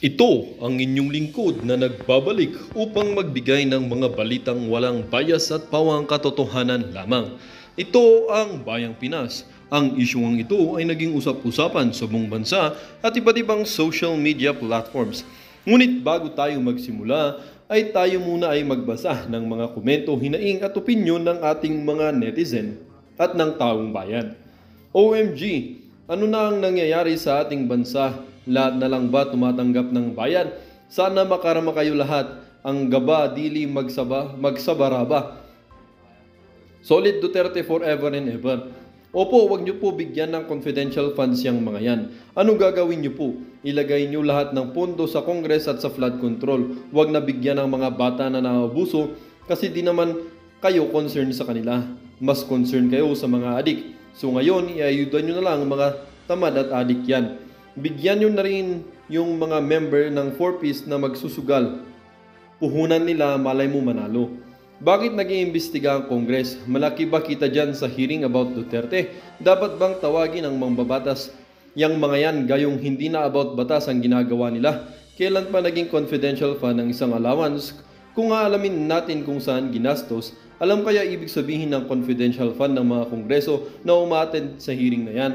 Ito ang inyong lingkod na nagbabalik upang magbigay ng mga balitang walang bias at pawang katotohanan lamang. Ito ang Bayang Pinas. Ang isyung ito ay naging usap-usapan sa buong bansa at iba't ibang social media platforms. Ngunit bago tayo magsimula, ay tayo muna ay magbasa ng mga komento, hinaing at opinyon ng ating mga netizen at ng taong bayan. OMG! Ano na ang nangyayari sa ating bansa? Lahat na lang ba tumatanggap ng bayan? Sana makarama kayo lahat. Ang gaba, dili magsabaraba. Solid Duterte forever and ever. Opo, wag niyo po bigyan ng confidential funds yung mga yan. Anong gagawin niyo po? Ilagay niyo lahat ng pondo sa Congress at sa flood control. Wag na bigyan ng mga bata na naabuso kasi di naman kayo concerned sa kanila. Mas concerned kayo sa mga adik. So ngayon, iayudan nyo na lang mga tamad at adik yan. Bigyan nyo na rin yung mga member ng 4-piece na magsusugal. Puhunan nila, malay mo manalo. Bakit nag-iimbestiga ang Congress? Malaki ba kita dyan sa hearing about Duterte? Dapat bang tawagin ang mambabatas? Yang mga yan, gayong hindi na about batas ang ginagawa nila. Kailan pa naging confidential fund ang isang allowance? Kung aalamin natin kung saan ginastos, alam kaya ibig sabihin ng confidential fund ng mga kongreso na umattend sa hearing na yan?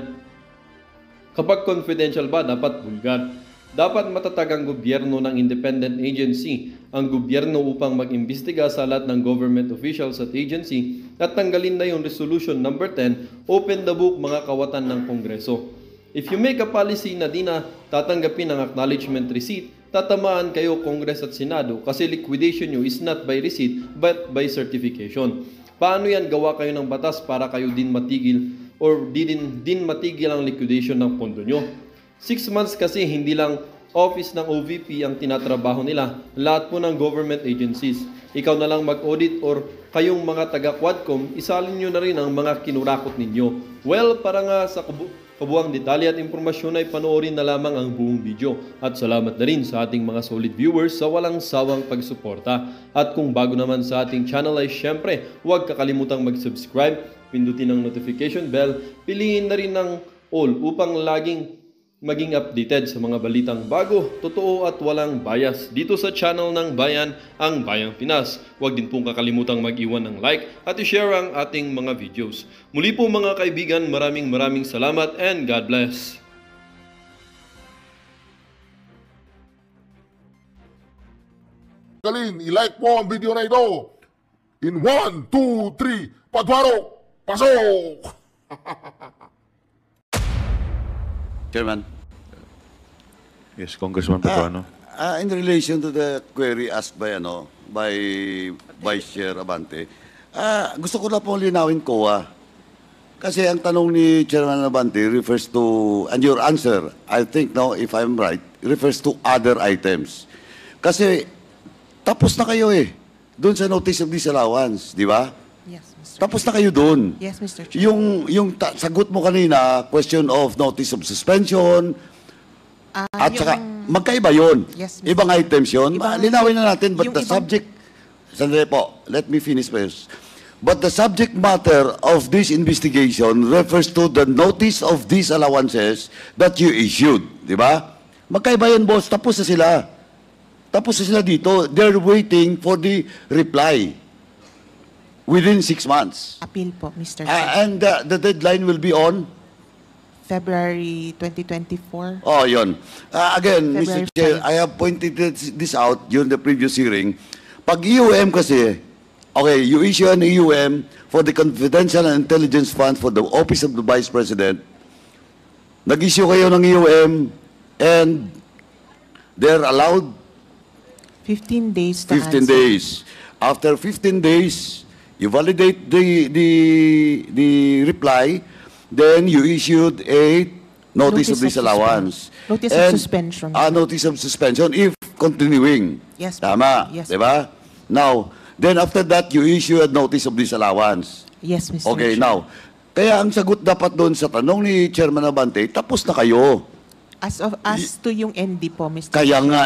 Kapag confidential ba, dapat vulgar. Dapat matatag ang gobyerno ng independent agency, ang gobyerno upang mag-imbestiga sa lahat ng government officials at agency at tanggalin na yung resolution number 10, open the book mga kawatan ng kongreso. If you make a policy na di na tatanggapin ang acknowledgement receipt, tatamaan kayo Congress at Senado kasi liquidation nyo is not by receipt but by certification. Paano yan gawa kayo ng batas para kayo din matigil or din matigil ang liquidation ng pondo nyo? 6 months kasi hindi lang office ng OVP ang tinatrabaho nila, lahat po ng government agencies. Ikaw na lang mag-audit or kayong mga taga-Quadcom, isalin nyo na rin ang mga kinurakot ninyo. Well, para nga sa kabuang detalye at impormasyon ay panoorin na lamang ang buong video. At salamat na rin sa ating mga solid viewers sa walang sawang pagsuporta. At kung bago naman sa ating channel ay syempre, huwag kakalimutang mag-subscribe, pindutin ang notification bell, piliin na rin ng all upang laging maging updated sa mga balitang bago, totoo at walang bias dito sa channel ng Bayan, ang Bayang Pinas. Huwag din pong kakalimutang mag-iwan ng like at i-share ang ating mga videos. Muli po mga kaibigan, maraming salamat and God bless. Kalin, i-like mo ang video na ito. In 1, 2, 3, Padwarok, pasok! Chairman. Yes, Congressman Paduano. In relation to the query asked by Vice Chair Abante, gusto ko na pong linawin COA. Kasi ang tanong ni Chairman Abante refers to, and your answer, I think now, if I'm right, refers to other items. Kasi tapos na kayo doon sa notice of disallowance, di ba? Yes, Mr. Tapos na kayo doon. Yes, Mr. Chair. Yung sagot mo kanina, question of notice of suspension, at saka, magkaiba yun. Yes, Mr. Ibang items yun. Linawin na natin, but the ibang subject, sandali po, let me finish first. But the subject matter of this investigation refers to the notice of these allowances that you issued. Di ba? Magkaiba yun, boss. Tapos na sila. Tapos na sila dito. They're waiting for the reply within 6 months. Appeal po, Mr. Chair. And the deadline will be on? February 2024. Oh, yun. Again, Mr. February Chair, 5. I have pointed this out during the previous hearing. Pag EUM kasi, okay, you issue an EUM for the Confidential and Intelligence Fund for the Office of the Vice President. Nag-issue kayo ng EUM and they're allowed 15 days to 15 answer. days. After 15 days, you validate the reply, then you issued a notice of disallowance. Notice of suspension. Notice of suspension if continuing. Yes, Tama, yes. diba? Now, then after that, you issue a notice of disallowance. Yes, Mr. Okay, Chair. now, kaya ang sagot dapat doon sa tanong ni Chairman Abante, tapos na kayo. As to yung ND po, Mr. Kaya Chair. nga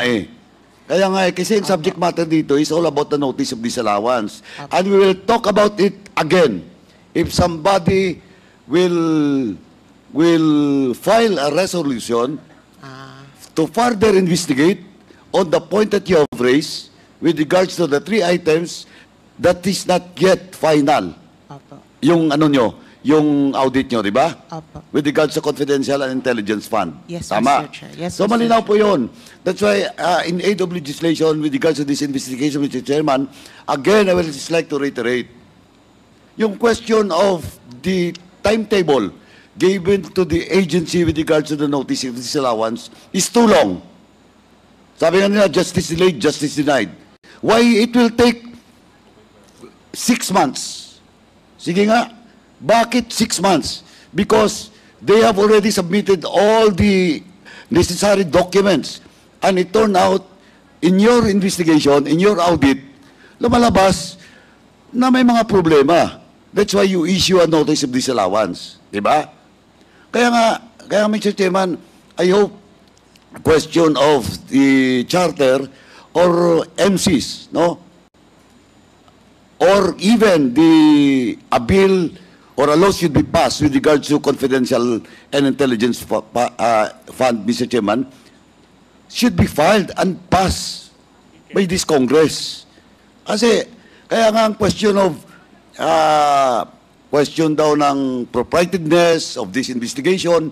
Kaya nga kasi ang subject matter dito is all about the notice of disallowance. And we will talk about it again. If somebody will file a resolution to further investigate on the point that you have raised with regards to the 3 items that is not yet final. Opo. Yung ano nyo, yung audit nyo, di ba? Opo. With regards to confidential and intelligence fund. Yes, Tama. Mr. Chair. Yes, So Mr. malinaw Chair. po yun. That's why in aid of legislation with regards to this investigation, Mr. Chairman, again, I will just like to reiterate. Yung question of the timetable given to the agency with regards to the notice of disallowance is too long. Sabi nga nila, justice delayed, justice denied. Why it will take 6 months? Sige nga, bakit 6 months? Because they have already submitted all the necessary documents. And it turned out, in your investigation, in your audit, lumalabas na may mga problema. That's why you issue a notice of disallowance. Diba? Kaya Mr. Chairman, I hope question of the charter or MCs, no? Or even a bill or a law should be passed with regards to confidential and intelligence fund, Mr. Chairman, should be filed and passed by this Congress. Kasi, kaya nga ang question of, question daw ng proprietedness of this investigation,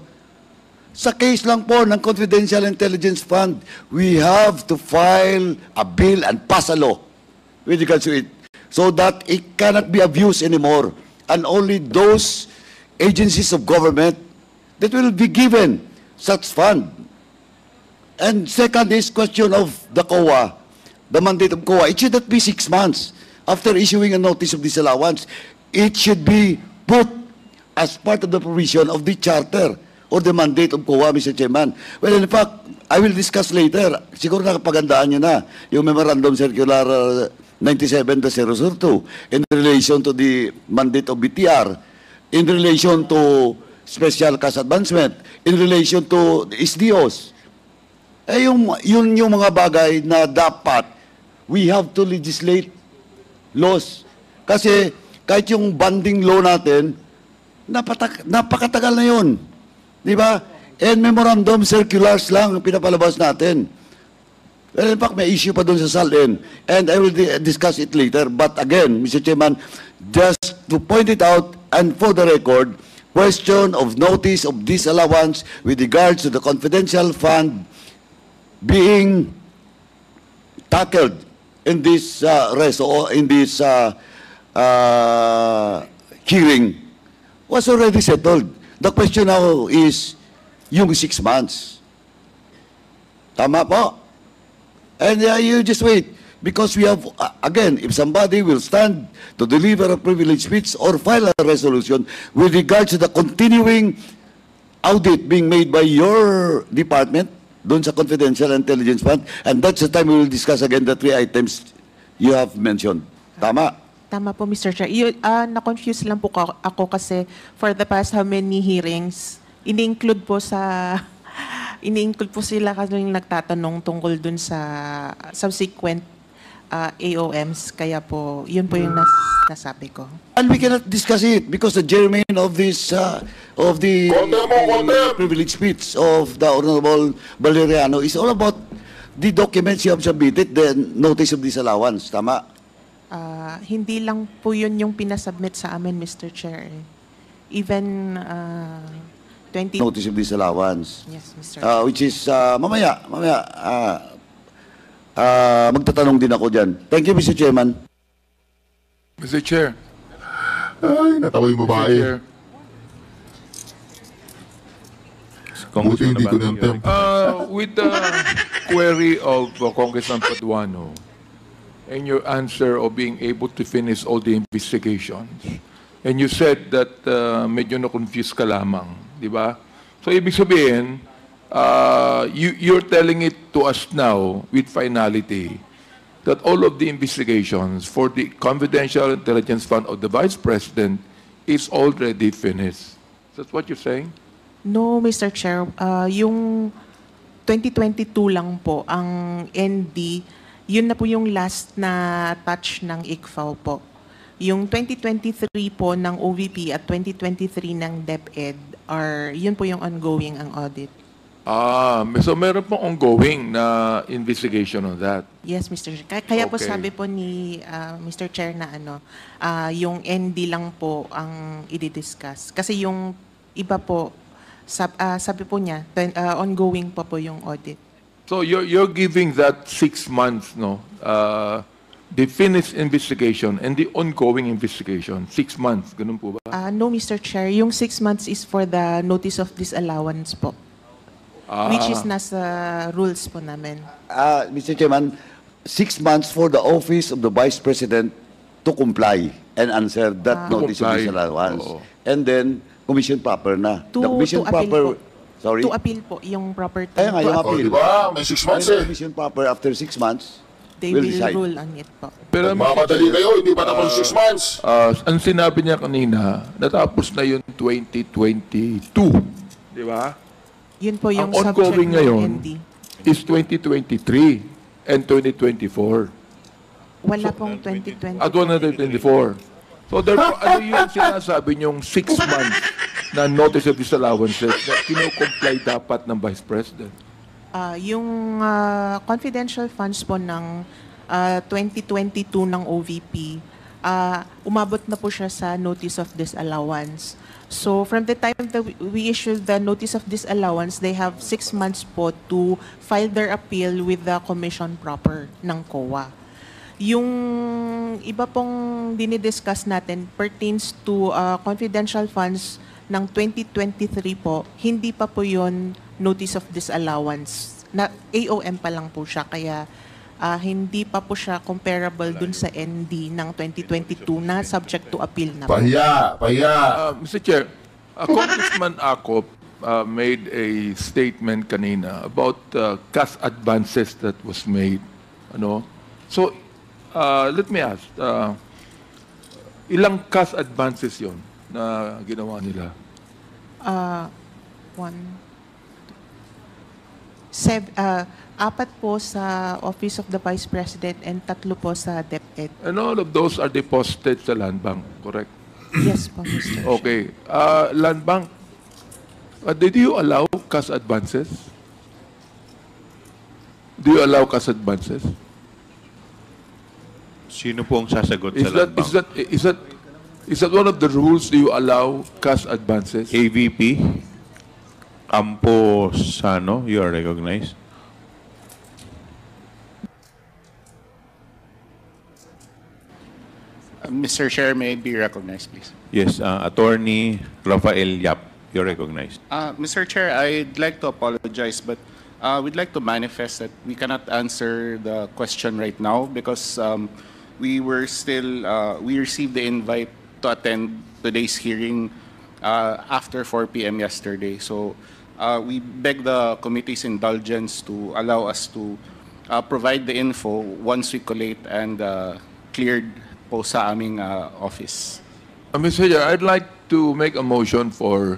sa case lang po ng Confidential Intelligence Fund, we have to file a bill and pass a law with regards to it so that it cannot be abused anymore. And only those agencies of government that will be given such fund. And second is question of the COA, the mandate of COA. It should not be 6 months after issuing a notice of disallowance. It should be put as part of the provision of the charter or the mandate of COA, Mr. Chairman. Well, in fact, I will discuss later. Siguro nakapagandaan nyo na yung Memorandum Circular 97-002 in relation to the mandate of BTR, in relation to special cash advancement, in relation to SDOs. Yun yung mga bagay na dapat we have to legislate laws. Kasi kahit yung banding law natin, napakatagal na yun. Di ba? And memorandum circulars lang ang pinapalabas natin. Well, in fact, may issue pa doon sa SALN. And I will discuss it later. But again, Mr. Chairman, just to point it out and for the record, question of notice of disallowance with regards to the confidential fund being tackled in this hearing was already settled. The question now is yung 6 months. Tama po? And you just wait. Because we have, again, if somebody will stand to deliver a privilege speech or file a resolution with regards to the continuing audit being made by your department, doon sa Confidential Intelligence Fund, and that's the time we will discuss again the 3 items you have mentioned. Tama? Tama po, Mr. Chair. Na-confuse lang po ako kasi for the past how many hearings, ini-include po sila kasi yung nagtatanong tungkol dun sa subsequent AOMs. Kaya po, yun po yung nasabi ko. And we cannot discuss it because the germane of this, of the privilege speech of the Honorable Valeriano is all about the documents you have submitted, the notice of disallowance. Tama? Hindi lang po yun yung pinasubmit sa amin, Mr. Chair. Even 20... Notice of disallowance. Yes, Mr. Chair. Which is, mamaya, magtatanong din ako dyan. Thank you, Mr. Chairman. Mr. Chair. Ay, natawa yung Mr. babae. Chair. Buti hindi ko Nabanti, ng tempo. With the query of Congressman Paduano and your answer of being able to finish all the investigations, and you said that medyo na-confuse ka lamang, di ba? So, ibig sabihin, you're telling it to us now with finality that all of the investigations for the Confidential Intelligence Fund of the Vice President is already finished. Is that what you're saying? No, Mr. Chair. Yung 2022 lang po, ang ND, yun na po yung last na touch ng ICFAO po. Yung 2023 po ng OVP at 2023 ng DepEd, yun po yung ongoing ang audit. So meron pong ongoing na investigation on that. Yes, Mr. Chair. Kaya po Okay. sabi po ni Mr. Chair na yung ND lang po ang i-discuss. Kasi yung iba po, sabi po niya, ongoing pa po yung audit. So you're giving that 6 months, no? The finished investigation and the ongoing investigation, 6 months, ganun po ba? No, Mr. Chair. Yung 6 months is for the notice of disallowance po. Which is nasa rules po namin. Mr. Chairman, 6 months for the office of the Vice President to comply and answer that notice of Comply. disallowance. Oo. And then, commission proper na. To appeal po. Sorry? To appeal po yung proper Kaya nga, yung O, appeal. di ba? May 6 months When the eh. commission proper after 6 months, They will will decide. rule on it po. Pero Mamadali kayo, hindi pa tapos 6 months. ang sinabi niya kanina, natapos na yung 2022. Di ba? Yun po yung Ang subject ongoing ng ngayon ND. is 2023 and 2024. Wala pong 2020. At 124. So therefore, ano yung sinasabi niyong 6 months na notice of disallowances na kino-comply dapat ng Vice President? Yung confidential funds po ng 2022 ng OVP, umabot na po siya sa notice of disallowance. So from the time that we issued the notice of disallowance, they have 6 months po to file their appeal with the commission proper ng COA. Yung iba pong dinidiscuss natin pertains to confidential funds ng 2023 po, hindi pa po yon notice of disallowance. Na AOM pa lang po siya, kaya hindi pa po siya comparable dun sa ND ng 2022 na subject to appeal na po. Pahiya. Mr. Chair, Congressman Acop made a statement kanina about cash advances that was made. Ano? So, let me ask, ilang cash advances yon na ginawa nila? Apat po sa Office of the Vice President and 3 po sa DepEd. And all of those are deposited sa Land Bank, correct? Yes po, Mr. Chair. Okay. Land Bank, did you allow cash advances? Do you allow cash advances? Sino po ang sasagot Is sa that, Land Bank? is that one of the rules? Do you allow cash advances? AVP, Ampo Sano, you are recognized. Mr. Chair, may I be recognized, please? Yes, Attorney Rafael Yap, you're recognized. Mr. Chair, I'd like to apologize, but we'd like to manifest that we cannot answer the question right now because we received the invite to attend today's hearing after 4 p.m. yesterday. So we beg the committee's indulgence to allow us to provide the info once we collate and cleared po sa aming office. Mr. Chair, I'd like to make a motion for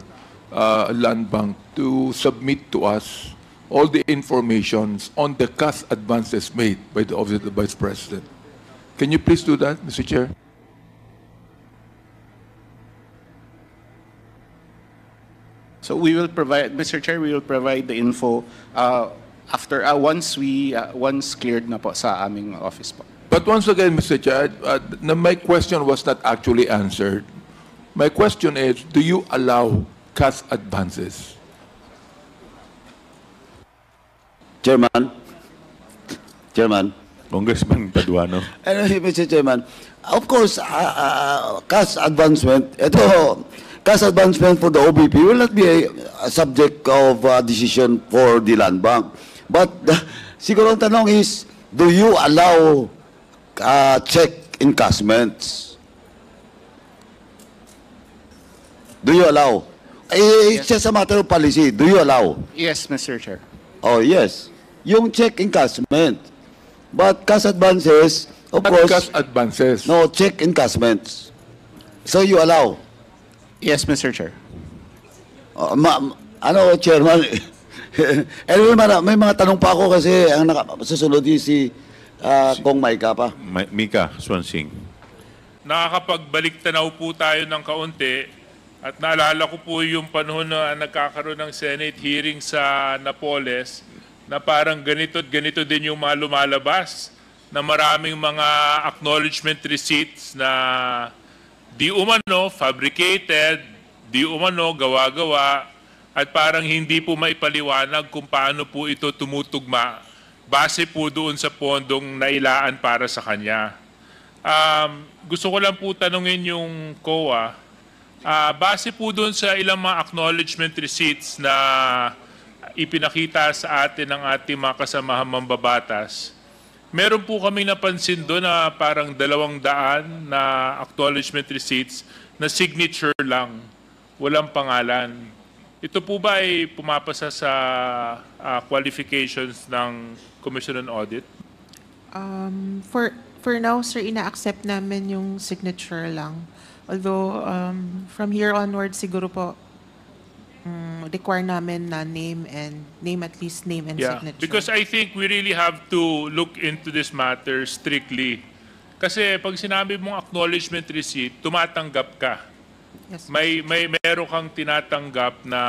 Land Bank to submit to us all the informations on the cash advances made by the Office of the Vice President. Can you please do that, Mr. Chair? So we will provide, Mr. Chair, we will provide the info after once cleared na po sa aming office po. But once again, Mr. Chair, my question was not actually answered. My question is, do you allow cash advances? Chairman. Congressman Paduano. Mr. Chairman, of course, cash advancement, cash advancement for the OBP will not be a subject of decision for the Land Bank. But siguro ang tanong is, do you allow check encashments? Do you allow? It's just a matter of policy. Do you allow? Yes, Mr. Chair. Oh, yes. Yung check encashment. But cash advances, of Not course, cash advances. no, check encashments. So you allow? Yes, Mr. Chair. Chairman? Anyway, may mga tanong pa ako kasi ang susunod yung si Kong Maika pa. Mika Swansing. Nakakapagbalik tanaw po tayo ng kaunti At naalala ko po yung panahon na nagkakaroon ng Senate hearing sa Napoles na parang ganito at ganito din yung mga lumalabas na maraming mga acknowledgement receipts na di umano fabricated, di umano gawa-gawa, at parang hindi po maipaliwanag kung paano po ito tumutugma base po doon sa pondong nailaan para sa kanya. Gusto ko lang po tanungin yung COA, base po doon sa ilang mga acknowledgement receipts na ipinakita sa atin ng ating mga kasamahang mambabatas, meron po kami napansin doon na parang 200 na acknowledgement receipts na signature lang, walang pangalan. Ito po ba ay pumapasa sa qualifications ng Commission on Audit? For now, sir, ina-accept namin yung signature lang. Although, from here onward, siguro po, require namin na name at least name and signature. Because I think we really have to look into this matter strictly. Kasi pag sinabi mong acknowledgement receipt, tumatanggap ka. Yes, Meron kang tinatanggap na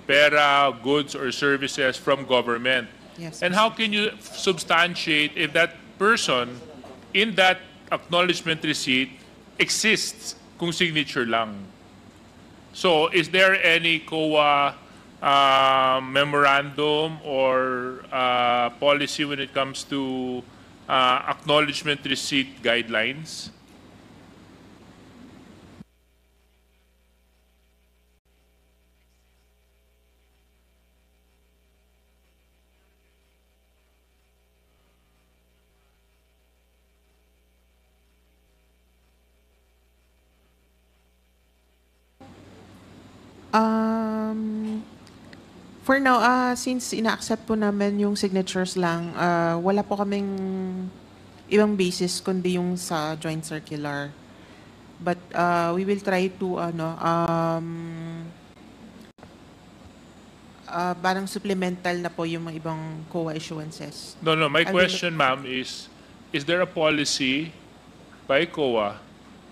pera, goods, or services from government. Yes, And how can you substantiate if that person in that acknowledgement receipt exists kung signature lang? So, is there any COA memorandum or policy when it comes to acknowledgement receipt guidelines? For now, since ina-accept po namin yung signatures lang, wala po kaming ibang basis kundi yung sa joint circular. But we will try to parang supplemental na po yung mga ibang COA issuances. No, my I will- question, ma'am, is there a policy by COA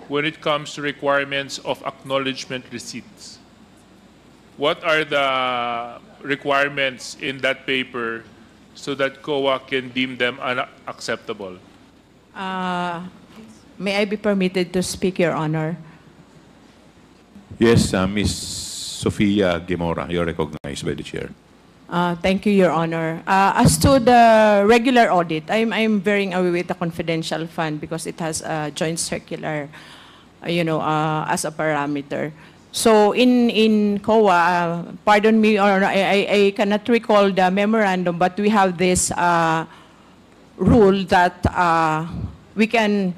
when it comes to requirements of acknowledgement receipts? What are the requirements in that paper so that COA can deem them unacceptable? May I be permitted to speak, Your Honor? Yes, Ms. Sofia Gemora, you're recognized by the chair. Thank you, Your Honor. As to the regular audit, I'm bearing away with the confidential fund because it has a joint circular, as a parameter. So in COA, pardon me, Your Honor, I cannot recall the memorandum, but we have this rule that we can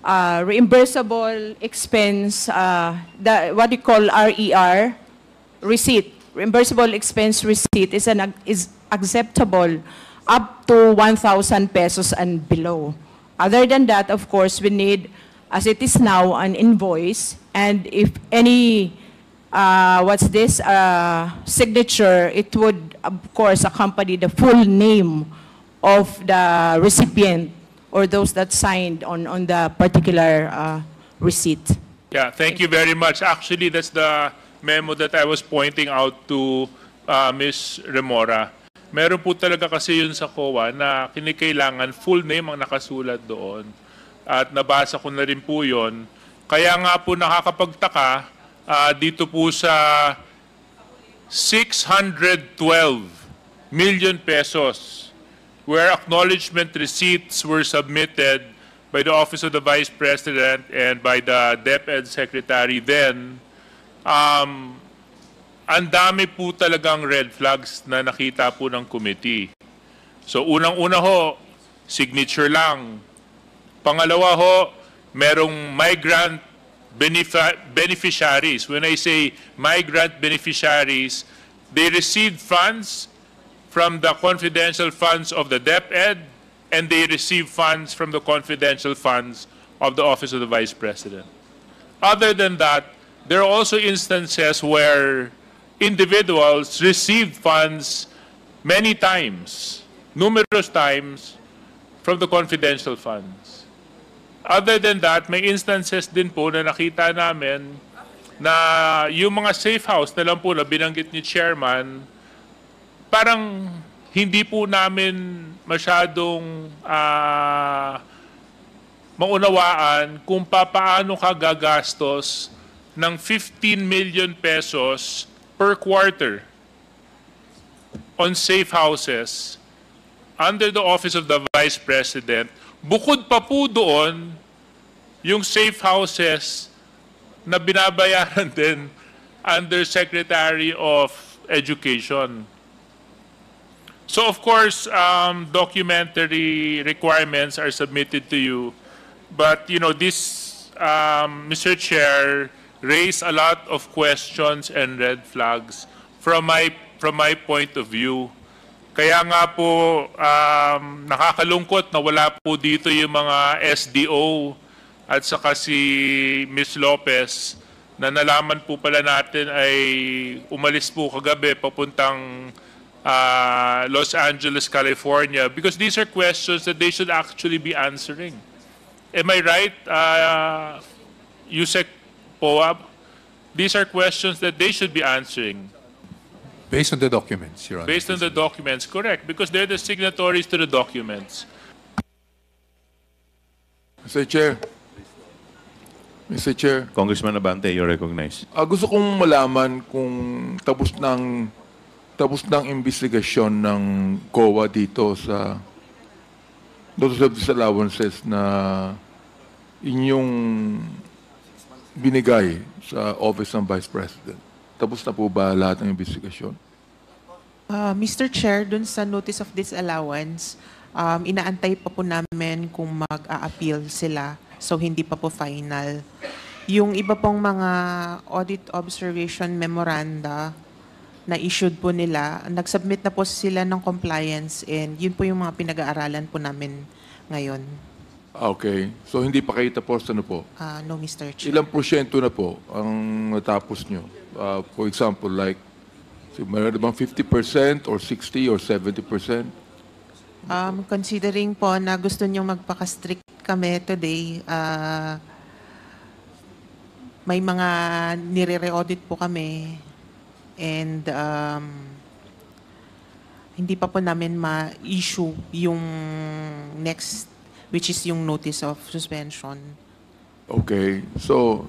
reimbursable expense, what you call RER, receipt, reimbursable expense receipt is acceptable up to 1,000 pesos and below. Other than that, of course, we need, as it is now, an invoice, and if any, signature, it would, of course, accompany the full name of the recipient or those that signed on the particular receipt. Yeah, thank you very much. Actually, that's the memo that I was pointing out to Ms. Remora. Meron po talaga kasi yun sa COA na kinikailangan full name ang nakasulat doon. At nabasa ko na rin po yun. Kaya nga po nakakapagtaka dito po sa 612 million pesos where acknowledgement receipts were submitted by the Office of the Vice President and by the DepEd Secretary then. Ang dami po talagang red flags na nakita po ng committee. So unang-una ho, signature lang. Pangalawa ho, merong migrant beneficiaries. When I say migrant beneficiaries, they received funds from the confidential funds of the DepEd and they receive funds from the confidential funds of the Office of the Vice President. Other than that, there are also instances where individuals received funds many times, numerous times, from the confidential funds. Other than that, may instances din po na nakita namin na yung mga safe house na lang po na binanggit ni Chairman, parang hindi po namin masyadong maunawaan kung paano ka gagastos ng 15 million pesos per quarter on safe houses under the Office of the Vice President. Bukod pa po doon, yung safe houses na binabayaran din under Secretary of Education. So of course, documentary requirements are submitted to you. But you know, this, Mr. Chair, raised a lot of questions and red flags from my point of view. Kaya nga po, nakakalungkot na wala po dito yung mga SDO at saka si Ms. Lopez na nalaman po pala natin ay umalis po kagabi papuntang Los Angeles, California, because these are questions that they should actually be answering. Am I right, Yusek Poab? These are questions that they should be answering. Based on the documents, Your Honor. Based on the documents, correct, because they're the signatories to the documents. Mr. Chair. Mr. Chair. Congressman Abante, you're recognized. Gusto kong malaman kung tapos ng investigasyon ng COA dito sa notice of disallowances na inyong binigay sa Office ng Vice President. Tapos na po ba lahat ng investigasyon? Mr. Chair, dun sa notice of disallowance, inaantay pa po namin kung mag-a-appeal sila. So, hindi pa po final. Yung iba pong mga audit observation memoranda na issued po nila, nag-submit na po sila ng compliance and yun po yung mga pinag-aaralan po namin ngayon. Okay. So, hindi pa kayo tapos ano po? No, Mr. Chair. Ilang porsyento na po ang natapos nyo? For example, like, mayroon bang 50% or 60% or 70%? Considering po na gusto nyo magpaka-strict kami today, may mga nire-re-audit po kami and hindi pa po namin ma-issue yung next, which is yung notice of suspension. Okay. So,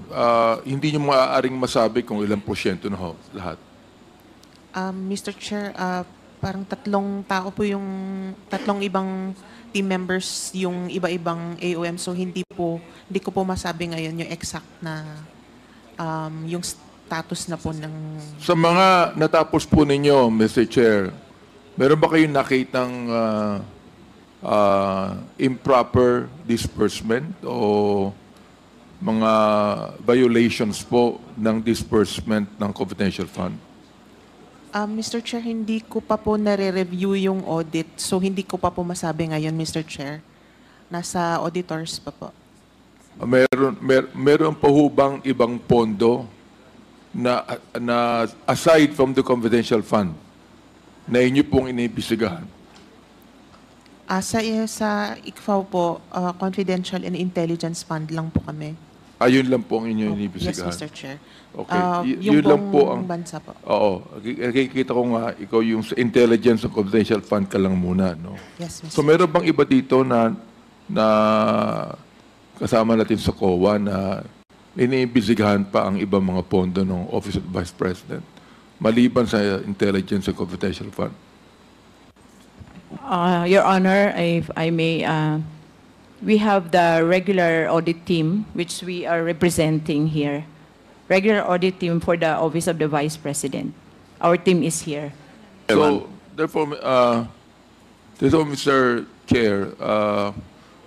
hindi nyo maaaring masabi kung ilang porsyento na ho, lahat? Mr. Chair, parang tatlong ibang team members yung iba-ibang AOM, so hindi ko po masabi ngayon yung exact na yung status na po ng... Sa mga natapos po ninyo, Mr. Chair, meron ba kayong nakitang improper disbursement o mga violations po ng disbursement ng confidential fund? Mr. Chair, hindi ko pa po nare-review yung audit, so hindi ko pa po masabi ngayon, Mr. Chair. Nasa auditors pa po. Meron pa ho bang ibang pondo na aside from the confidential fund na inyo pong iniimbestigahan? Sa ICFAO po, confidential and intelligence fund lang po kami. Ayun lang po ang inyo Yes, iniimbestigahan? Mr. Chair. Okay. Yung Yun lang po ang bansa po. Oo. Nakikita ko nga, ikaw yung sa intelligence and confidential fund ka lang muna, no? Yes, Mr. So meron bang iba dito na kasama natin sa COA na iniimbestigahan pa ang ibang mga pondo ng Office of the Vice President maliban sa intelligence and confidential fund? Your Honor, if I may, we have the regular audit team, which we are representing here. Regular audit team for the Office of the Vice President. Our team is here. So, therefore, Mr. Chair,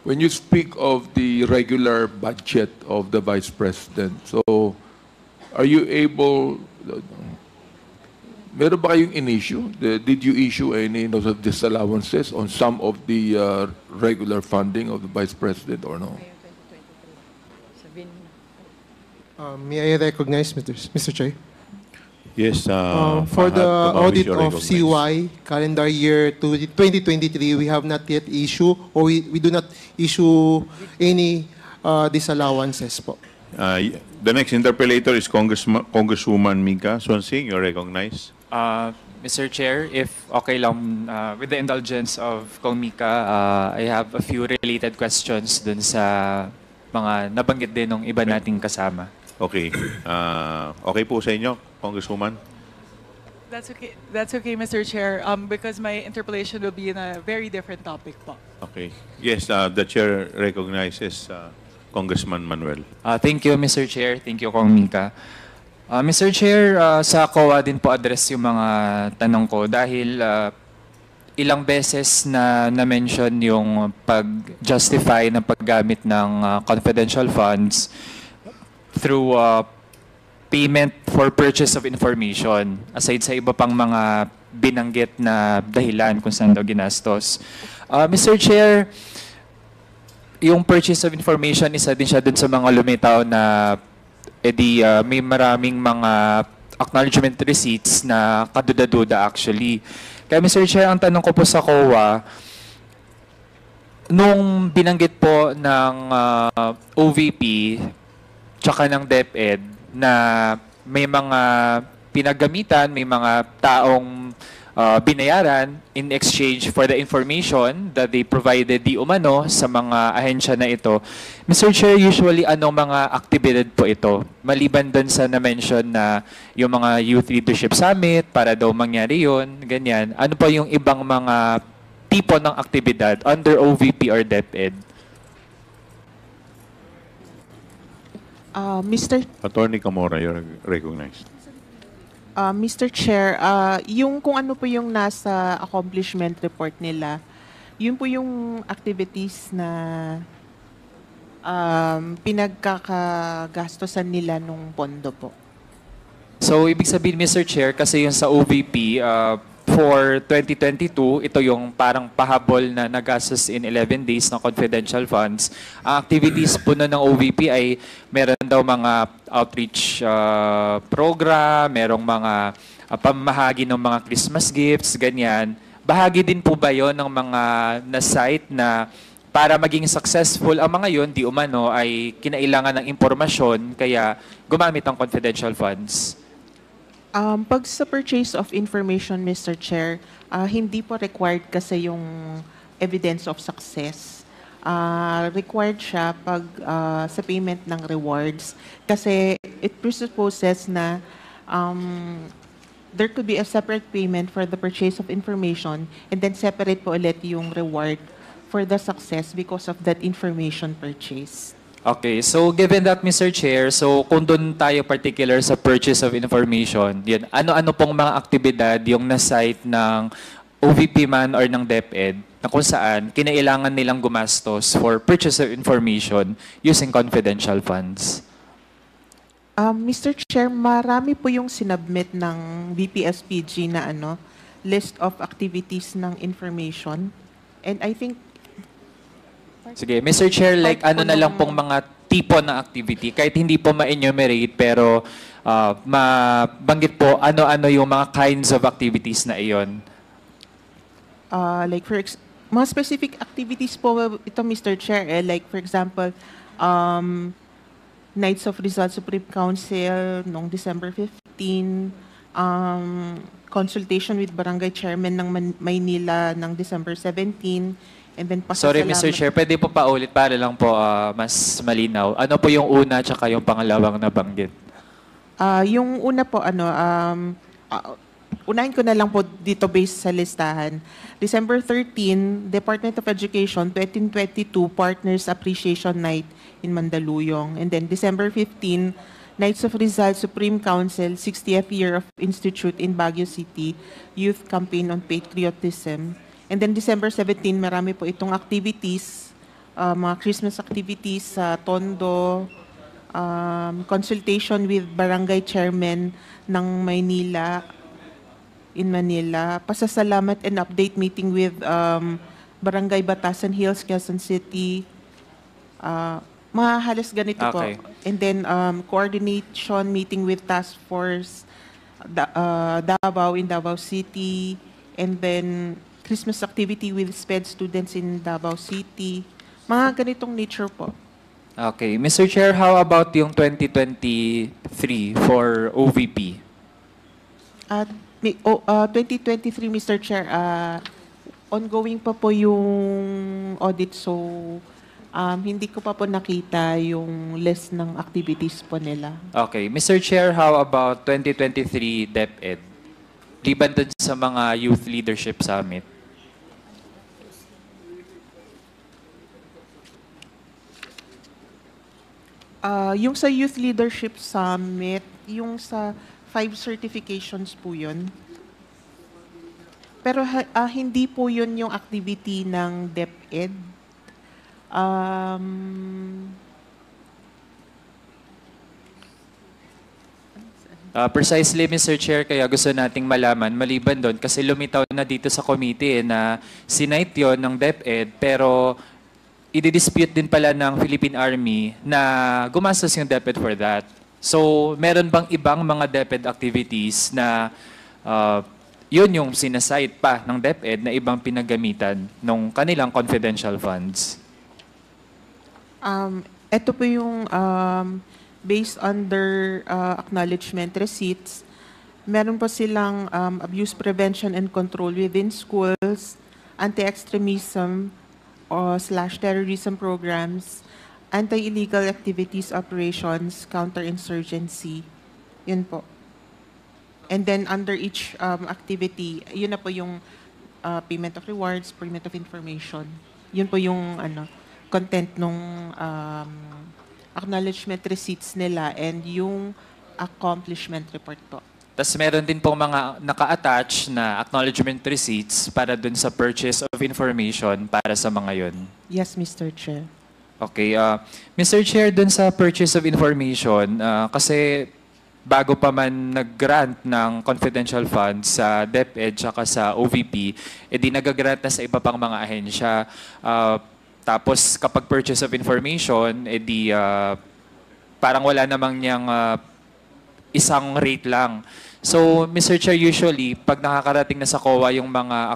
when you speak of the regular budget of the Vice President, so are you able, meron ba kayong in-issue? Did you issue any notice of disallowances on some of the regular funding of the Vice President or no? May I recognize, Mr. Chair? Yes, For the Fahad, audit you're of recognized. CY, calendar year 2023, we have not yet issued, or we do not issue any disallowances po. The next interpellator is Congresswoman Mika Swansing. You're recognized. Mr. Chair, if okay lang, with the indulgence of Kong Mika, I have a few related questions dun sa mga nabanggit din ng iba nating kasama. Okay. Okay po sa inyo, Congresswoman? That's okay, Mr. Chair, because my interpellation will be in a very different topic po. Okay. Yes, the chair recognizes Congressman Manuel. Thank you, Mr. Chair. Thank you, Kong Mika. Mr. Chair, sa COA din po address yung mga tanong ko dahil ilang beses na na-mention yung pag-justify ng paggamit ng confidential funds through payment for purchase of information aside sa iba pang mga binanggit na dahilan kung saan daw ginastos. Mr. Chair, yung purchase of information, isa din siya dun sa mga lumitaw na may maraming mga acknowledgement receipts na kaduda-duda actually. Kaya Mr. Chair, ang tanong ko po sa COA, nung binanggit po ng OVP tsaka ng DepEd na may mga pinagamitan, may mga taong binayaran in exchange for the information that they provided di umano sa mga ahensya na ito. Mr. Chair, usually anong mga aktibidad po ito? Maliban dun sa na-mention na yung mga Youth Leadership Summit, para daw mangyari yun, ganyan. Ano pa yung ibang mga tipo ng aktibidad under OVP or DepEd? Attorney Camora, you're recognized. Mr. Chair, yung kung ano po yung nasa accomplishment report nila, yun po yung activities na pinagkakagastosan nila nung pondo po. So, ibig sabihin, Mr. Chair, kasi yung sa OVP, for 2022, ito yung parang pahabol na nagastos in 11 days ng confidential funds. Ang activities po na ng OVP ay meron daw mga outreach program, merong mga pamahagi ng mga Christmas gifts, ganyan. Bahagi din po ba yon ng mga na-site na para maging successful ang mga yon, di umano ay kinailangan ng impormasyon kaya gumamit ng confidential funds? Pag sa purchase of information, Mr. Chair, hindi po required kasi yung evidence of success. Required siya pag sa payment ng rewards kasi it presupposes na there could be a separate payment for the purchase of information and then separate po ulit yung reward for the success because of that information purchase. Okay, so given that, Mr. Chair, so kung doon tayo particular sa purchase of information, yan, ano-ano pong mga aktibidad yung na-site ng OVP man or ng DepEd na kung saan kinailangan nilang gumastos for purchase of information using confidential funds? Mr. Chair, marami po yung sinubmit ng BPSPG na list of activities ng information. And I think sige, Mr. Chair, like ano na lang pong mga tipo ng activity, kahit hindi po ma-enumerate, pero mabanggit po ano-ano yung mga kinds of activities na iyon. Like mga specific activities po ito, Mr. Chair, like for example, Nights of Rizal Supreme Council noong December 15, consultation with Barangay Chairman ng Maynila ng December 17, and then sorry, Mr. Chair, pwede po paulit para lang po mas malinaw. Ano po yung una tsaka yung pangalawang nabanggit? Yung una po, unahin ko na lang po dito based sa listahan. December 13, Department of Education, 2022 Partners Appreciation Night in Mandaluyong. And then December 15, Knights of Rizal Supreme Council, 60th Year of Institute in Baguio City, Youth Campaign on Patriotism. And then December 17, marami po itong activities, mga Christmas activities sa Tondo, consultation with Barangay Chairman ng Maynila, in Manila, pasasalamat and update meeting with Barangay Batasan Hills, Quezon City, mga halos ganito okay po. And then coordination meeting with Task Force Davao in Davao City, and then Christmas activity with SPED students in Davao City. Mga ganitong nature po. Okay. Mr. Chair, how about yung 2023 for OVP? 2023, Mr. Chair, ongoing pa po yung audit, so hindi ko pa po nakita yung list ng activities po nila. Okay. Mr. Chair, how about 2023 DepEd? Liban dun sa mga Youth Leadership Summit. Yung sa Youth Leadership Summit, yung sa 5 certifications po yun. Pero hindi po yun yung activity ng DepEd. Precisely, Mr. Chair, kaya gusto nating malaman, maliban doon, kasi lumitaw na dito sa committee na sinight yun ng DepEd, pero i-dispute din pala ng Philippine Army na gumastos yung DepEd for that. So, meron bang ibang mga DepEd activities na yun yung sinasite pa ng DepEd na ibang pinagamitan ng kanilang confidential funds? Ito po yung based on their acknowledgement receipts, meron po silang abuse prevention and control within schools, anti-extremism / terrorism programs, anti-illegal activities operations, counterinsurgency. Yun po. And then under each activity, yun na po yung payment of rewards, payment of information. Yun po yung content nung acknowledgement receipts nila and yung accomplishment report po. Tapos meron din pong mga naka-attach na acknowledgement receipts para dun sa purchase of information para sa mga yon. Yes, Mr. Chair. Okay. Mr. Chair, dun sa purchase of information, kasi bago pa man nag-grant ng confidential funds sa DepEd at sa OVP, edi nag-grant na sa iba pang mga ahensya. Tapos kapag purchase of information, edi parang wala namang niyang isang rate lang. So, Mr. Chair, usually, pag nakakarating na sa COA yung mga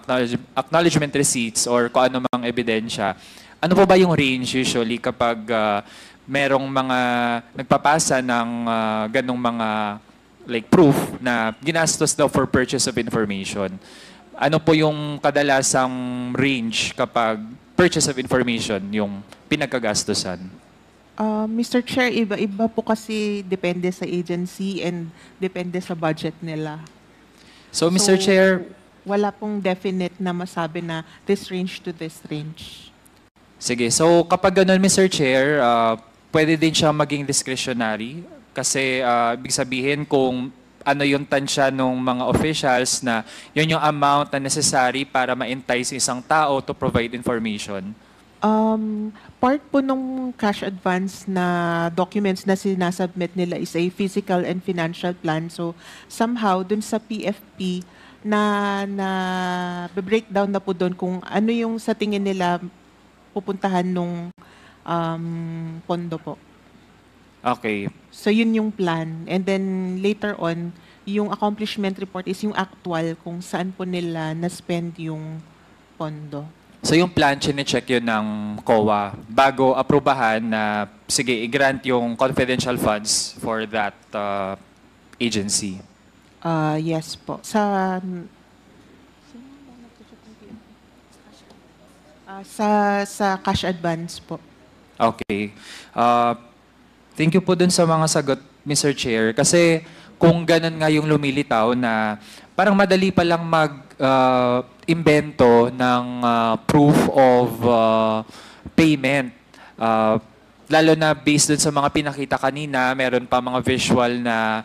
acknowledgement receipts or kung ano mang ebidensya, ano po ba yung range usually kapag merong mga nagpapasa ng ganong mga like proof na ginastos daw for purchase of information? Ano po yung kadalasang range kapag purchase of information yung pinagkagastusan? Mr. Chair, iba-iba po kasi depende sa agency and depende sa budget nila. So, Mr. Chair, wala pong definite na masabi na this range to this range. Sige. So, kapag ganun, Mr. Chair, pwede din siya maging discretionary kasi ibig sabihin kung ano yung tansya ng mga officials na yun yung amount na necessary para ma-entice isang tao to provide information. Part po nung cash advance na documents na sinasubmit nila is a physical and financial plan. So somehow dun sa PFP na breakdown na po doon kung ano yung sa tingin nila pupuntahan nung pondo po. Okay. So yun yung plan. And then later on, yung accomplishment report is yung actual kung saan po nila na-spend yung pondo. So yung plan, chine-check yun ng COA bago aprobahan na, sige, i-grant yung confidential funds for that agency. Yes po. Sa cash advance po. Okay. Thank you po dun sa mga sagot, Mr. Chair. Kasi kung ganun nga yung lumilitaw na parang madali pa lang mag-invento ng proof of payment. Lalo na based dun sa mga pinakita kanina, meron pa mga visual na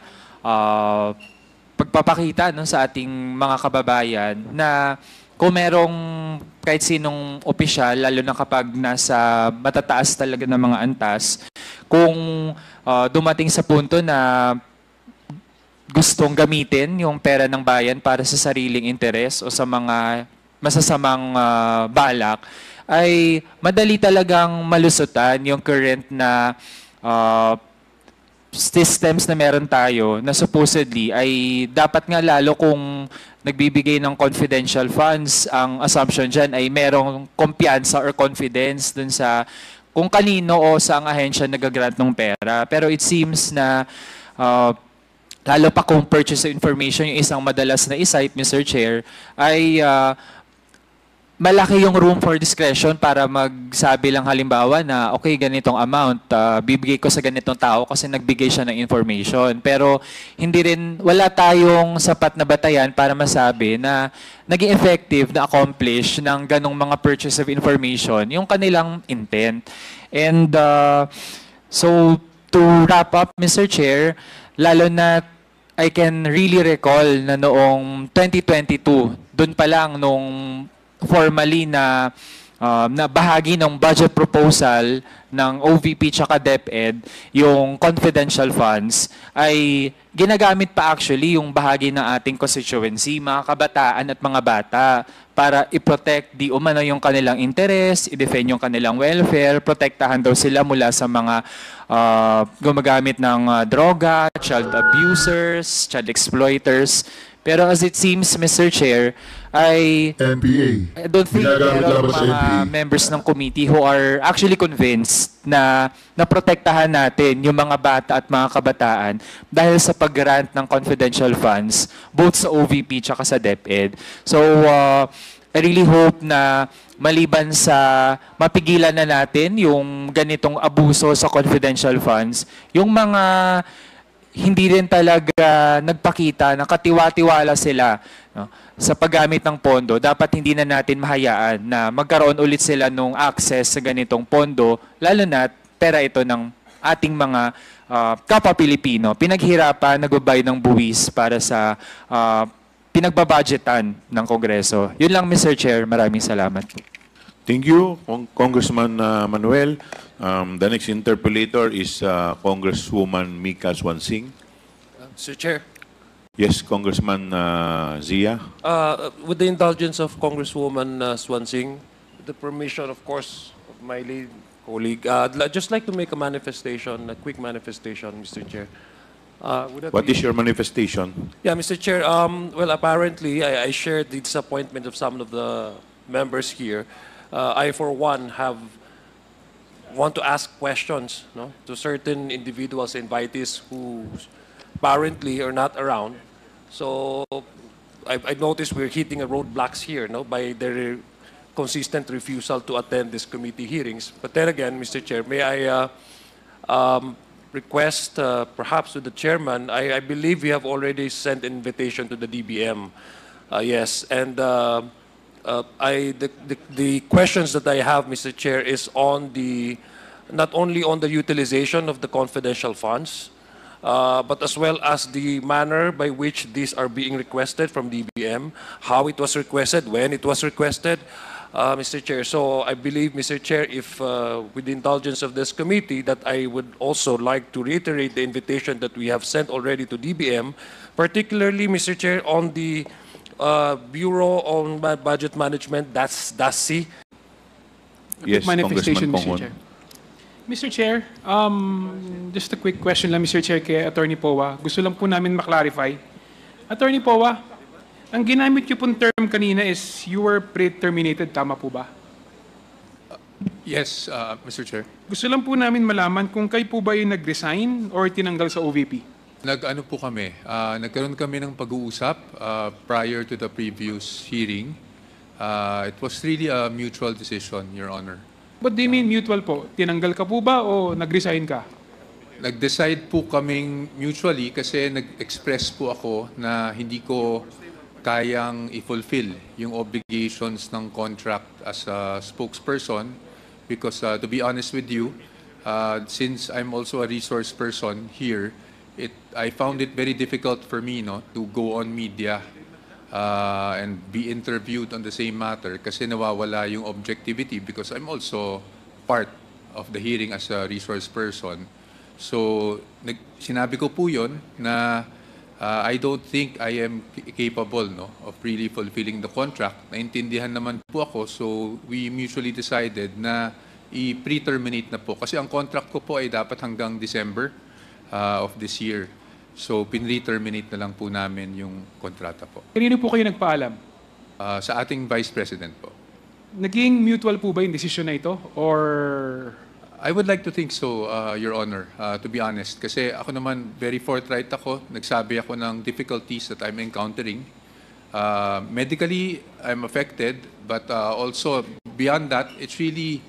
pagpapakita sa ating mga kababayan na kung merong kahit sinong opisyal, lalo na kapag nasa matataas talaga ng mga antas, kung dumating sa punto na gustong gamitin yung pera ng bayan para sa sariling interes o sa mga masasamang balak, ay madali talagang malusutan yung current na systems na meron tayo na supposedly ay dapat nga lalo kung nagbibigay ng confidential funds, ang assumption dyan ay merong kumpiyansa or confidence dun sa kung kanino o saang ahensya nagagrant ng pera. Pero it seems na lalo pa kung purchase information yung isang madalas na isite, Mr. Chair, ay malaki yung room for discretion para magsabi lang halimbawa na okay, ganitong amount, bibigay ko sa ganitong tao kasi nagbigay siya ng information. Pero hindi rin, wala tayong sapat na batayan para masabi na naging effective na accomplish ng ganong mga purchase of information yung kanilang intent. And so to wrap up, Mr. Chair, lalo na I can really recall na noong 2022, dun pa lang nung formally na bahagi ng budget proposal ng OVP tsaka DepEd, yung confidential funds, ay ginagamit pa actually yung bahagi ng ating constituency, mga kabataan at mga bata, para i-protect di umano yung kanilang interest, i-defend yung kanilang welfare, protektahan daw sila mula sa mga gumagamit ng droga, child abusers, child exploiters. Pero as it seems, Mr. Chair, I don't think there are mga members ng committee who are actually convinced na naprotektahan natin yung mga bata at mga kabataan dahil sa pag-grant ng confidential funds both sa OVP tsaka sa DepEd. So, I really hope na maliban sa mapigilan na natin yung ganitong abuso sa confidential funds, yung mga hindi rin talaga nagpakita na katiwa-tiwala sila, no, sa paggamit ng pondo, dapat hindi na natin mahayaan na magkaroon ulit sila ng access sa ganitong pondo, lalo na pera ito ng ating mga kapwa Pilipino. Pinaghirapan, nagbabayad ng buwis para sa pinagbabudgetan ng Kongreso. Yun lang, Mr. Chair. Maraming salamat. Thank you, Congressman Manuel. The next interpolator is Congresswoman Mika Swansing. Mr. Chair. Yes, Congressman Zia. With the indulgence of Congresswoman Swansing, with the permission, of course, of my lead colleague, I'd just like to make a manifestation, a quick manifestation, Mr. Chair. What is your manifestation? Yeah, Mr. Chair, well, apparently, I shared the disappointment of some of the members here. I, for one, want to ask questions, no, to certain individuals, invitees who apparently are not around. So I noticed we're hitting a roadblocks here, no, by their consistent refusal to attend these committee hearings. But then again, Mr. Chair, may I request perhaps to the chairman, I believe we have already sent an invitation to the DBM. Yes, and the questions that I have, Mr. Chair, is on not only on the utilization of the confidential funds, but as well as the manner by which these are being requested from DBM, how it was requested, when it was requested, Mr. Chair. So I believe, Mr. Chair, if with the indulgence of this committee, that I would also like to reiterate the invitation that we have sent already to DBM, particularly, Mr. Chair, on the Bureau on Budget Management, that's DASI. Yes, manifestation, Congressman Mr. Chair. Mr. Chair, just a quick question lang, Mr. Chair, kay Attorney Powa. Gusto lang po namin maklarify. Attorney Powa, ang ginamit niyo pong term kanina is you were pre-terminated, tama po ba? Yes, Mr. Chair. Gusto lang po namin malaman kung kayo po ba yung nag-resign or tinanggal sa OVP? Nag-ano po kami, nagkaroon kami ng pag-uusap prior to the previous hearing. It was really a mutual decision, Your Honor. What do you mean mutual po? Tinanggal ka po ba o nag-resign ka? Nag-decide po kaming mutually kasi nag-express po ako na hindi ko kayang i-fulfill yung obligations ng contract as a spokesperson because to be honest with you, since I'm also a resource person here, I found it very difficult for me, no, to go on media and be interviewed on the same matter kasi nawawala yung objectivity because I'm also part of the hearing as a resource person. So, sinabi ko po yun na I don't think I am capable, no, of really fulfilling the contract. Naintindihan naman po ako, so we mutually decided na i-pre-terminate na po. Kasi ang contract ko po ay dapat hanggang December of this year. So, pin-re-terminate na lang po namin yung kontrata po. Kanino po kayo nagpaalam? Sa ating Vice President po. Naging mutual po ba yung desisyon na ito? Or I would like to think so, Your Honor, to be honest. Kasi ako naman, very forthright ako. Nagsabi ako ng difficulties that I'm encountering. Medically, I'm affected, but also beyond that, it's really